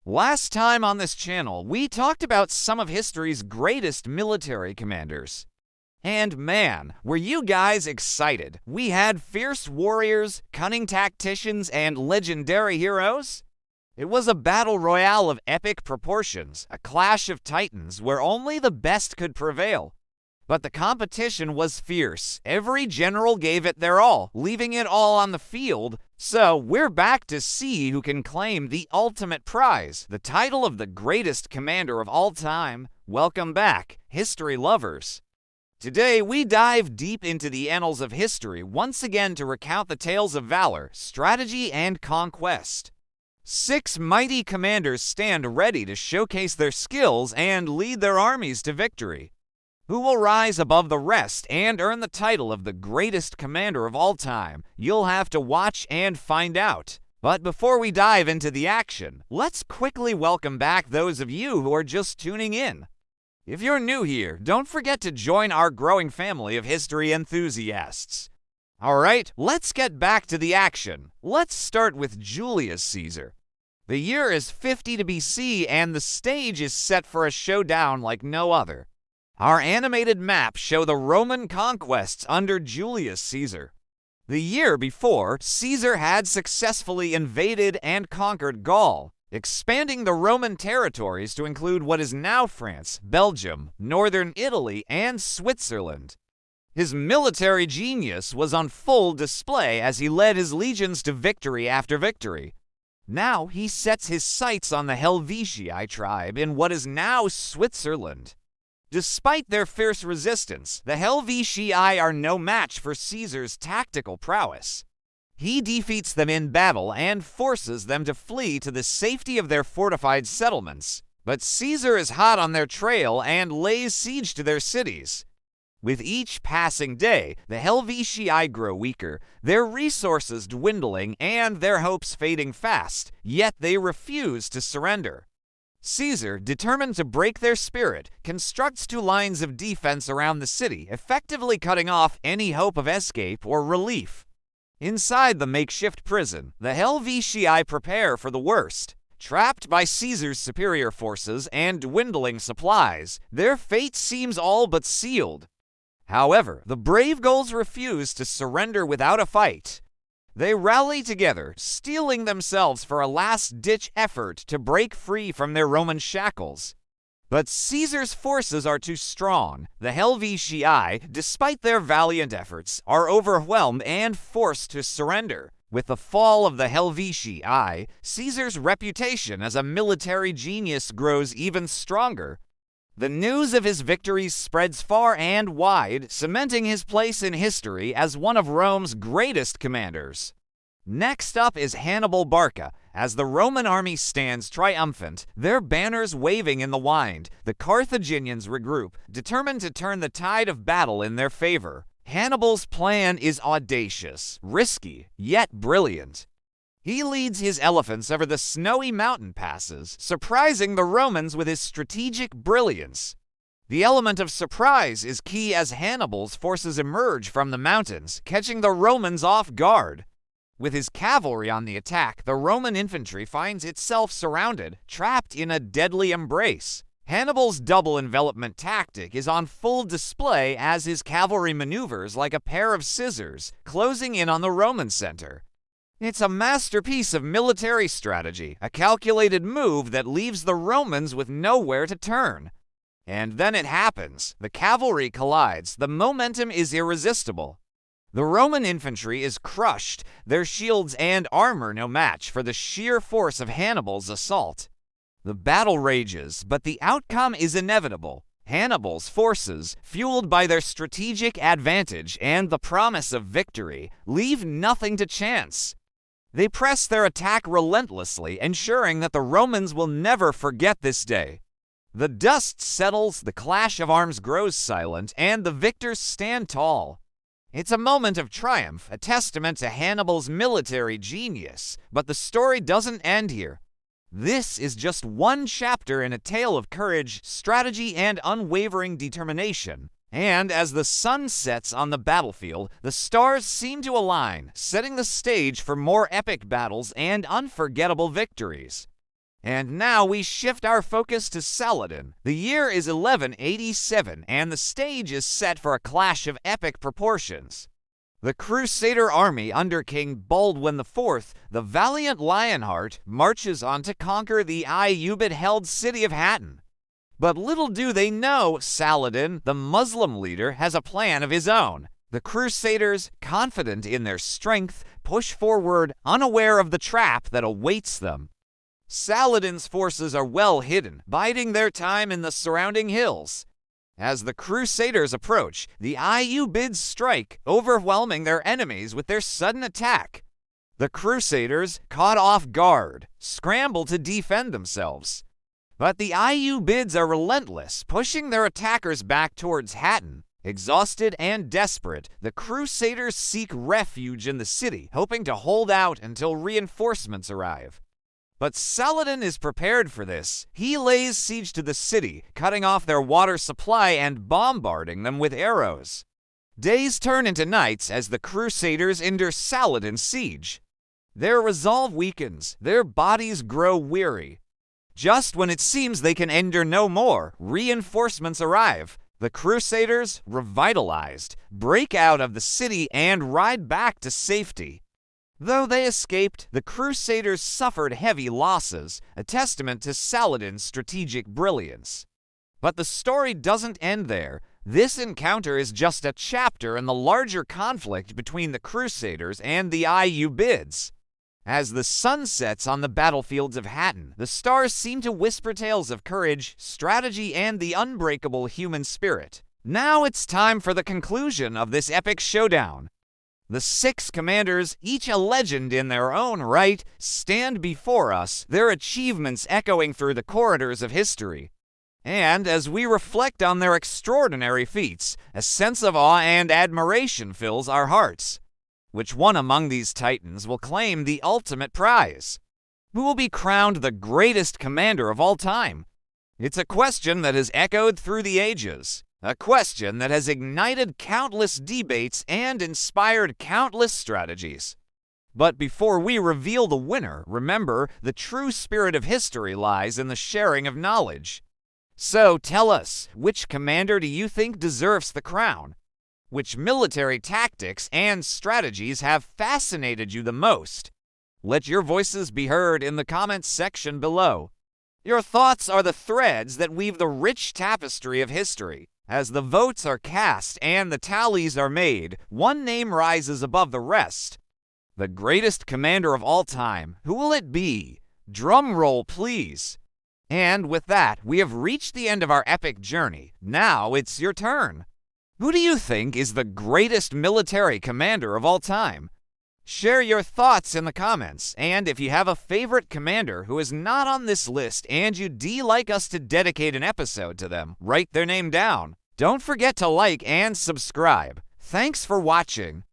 Last time on this channel, we talked about some of history's greatest military commanders. And man, were you guys excited? We had fierce warriors, cunning tacticians, and legendary heroes. It was a battle royale of epic proportions, a clash of titans where only the best could prevail. But the competition was fierce. Every general gave it their all, leaving it all on the field. So we're back to see who can claim the ultimate prize, the title of the greatest commander of all time. Welcome back, history lovers. Today we dive deep into the annals of history once again to recount the tales of valor, strategy, and conquest. 6 mighty commanders stand ready to showcase their skills and lead their armies to victory. Who will rise above the rest and earn the title of the greatest commander of all time? You'll have to watch and find out. But before we dive into the action, let's quickly welcome back those of you who are just tuning in. If you're new here, don't forget to join our growing family of history enthusiasts. Alright, let's get back to the action. Let's start with Julius Caesar. The year is 50 to BC and the stage is set for a showdown like no other. Our animated maps show the Roman conquests under Julius Caesar. The year before, Caesar had successfully invaded and conquered Gaul, expanding the Roman territories to include what is now France, Belgium, northern Italy, and Switzerland. His military genius was on full display as he led his legions to victory after victory. Now he sets his sights on the Helvetii tribe in what is now Switzerland. Despite their fierce resistance, the Helvetii are no match for Caesar's tactical prowess. He defeats them in battle and forces them to flee to the safety of their fortified settlements. But Caesar is hot on their trail and lays siege to their cities. With each passing day, the Helvetii grow weaker, their resources dwindling and their hopes fading fast, yet they refuse to surrender. Caesar, determined to break their spirit, constructs 2 lines of defense around the city, effectively cutting off any hope of escape or relief. Inside the makeshift prison, the Helvetii prepare for the worst. Trapped by Caesar's superior forces and dwindling supplies, their fate seems all but sealed. However, the brave Gauls refuse to surrender without a fight. They rally together, steeling themselves for a last-ditch effort to break free from their Roman shackles. But Caesar's forces are too strong. The Helvetii, despite their valiant efforts, are overwhelmed and forced to surrender. With the fall of the Helvetii, Caesar's reputation as a military genius grows even stronger. The news of his victories spreads far and wide, cementing his place in history as one of Rome's greatest commanders. Next up is Hannibal Barca. As the Roman army stands triumphant, their banners waving in the wind, the Carthaginians regroup, determined to turn the tide of battle in their favor. Hannibal's plan is audacious, risky, yet brilliant. He leads his elephants over the snowy mountain passes, surprising the Romans with his strategic brilliance. The element of surprise is key as Hannibal's forces emerge from the mountains, catching the Romans off guard. With his cavalry on the attack, the Roman infantry finds itself surrounded, trapped in a deadly embrace. Hannibal's double envelopment tactic is on full display as his cavalry maneuvers like a pair of scissors, closing in on the Roman center. It's a masterpiece of military strategy, a calculated move that leaves the Romans with nowhere to turn. And then it happens. The cavalry collides. The momentum is irresistible. The Roman infantry is crushed, their shields and armor no match for the sheer force of Hannibal's assault. The battle rages, but the outcome is inevitable. Hannibal's forces, fueled by their strategic advantage and the promise of victory, leave nothing to chance. They press their attack relentlessly, ensuring that the Romans will never forget this day. The dust settles, the clash of arms grows silent, and the victors stand tall. It's a moment of triumph, a testament to Hannibal's military genius, but the story doesn't end here. This is just one chapter in a tale of courage, strategy, and unwavering determination. And as the sun sets on the battlefield, the stars seem to align, setting the stage for more epic battles and unforgettable victories. And now we shift our focus to Saladin. The year is 1187, and the stage is set for a clash of epic proportions. The Crusader army under King Baldwin IV, the valiant Lionheart, marches on to conquer the Ayyubid-held city of Hattin. But little do they know, Saladin, the Muslim leader, has a plan of his own. The Crusaders, confident in their strength, push forward, unaware of the trap that awaits them. Saladin's forces are well hidden, biding their time in the surrounding hills. As the Crusaders approach, the Ayyubids strike, overwhelming their enemies with their sudden attack. The Crusaders, caught off guard, scramble to defend themselves. But the Ayyubids are relentless, pushing their attackers back towards Hattin. Exhausted and desperate, the Crusaders seek refuge in the city, hoping to hold out until reinforcements arrive. But Saladin is prepared for this. He lays siege to the city, cutting off their water supply and bombarding them with arrows. Days turn into nights as the Crusaders endure Saladin's siege. Their resolve weakens, their bodies grow weary. Just when it seems they can endure no more, reinforcements arrive. The Crusaders, revitalized, break out of the city and ride back to safety. Though they escaped, the Crusaders suffered heavy losses, a testament to Saladin's strategic brilliance. But the story doesn't end there. This encounter is just a chapter in the larger conflict between the Crusaders and the Ayyubids. As the sun sets on the battlefields of Hattin, the stars seem to whisper tales of courage, strategy, and the unbreakable human spirit. Now it's time for the conclusion of this epic showdown. The 6 commanders, each a legend in their own right, stand before us, their achievements echoing through the corridors of history. And as we reflect on their extraordinary feats, a sense of awe and admiration fills our hearts. Which one among these titans will claim the ultimate prize? Who will be crowned the greatest commander of all time? It's a question that has echoed through the ages, a question that has ignited countless debates and inspired countless strategies. But before we reveal the winner, remember, the true spirit of history lies in the sharing of knowledge. So tell us, which commander do you think deserves the crown? Which military tactics and strategies have fascinated you the most? Let your voices be heard in the comments section below. Your thoughts are the threads that weave the rich tapestry of history. As the votes are cast and the tallies are made, one name rises above the rest. The greatest commander of all time. Who will it be? Drum roll, please. And with that, we have reached the end of our epic journey. Now it's your turn. Who do you think is the greatest military commander of all time? Share your thoughts in the comments, and if you have a favorite commander who is not on this list and you'd like us to dedicate an episode to them, write their name down. Don't forget to like and subscribe. Thanks for watching.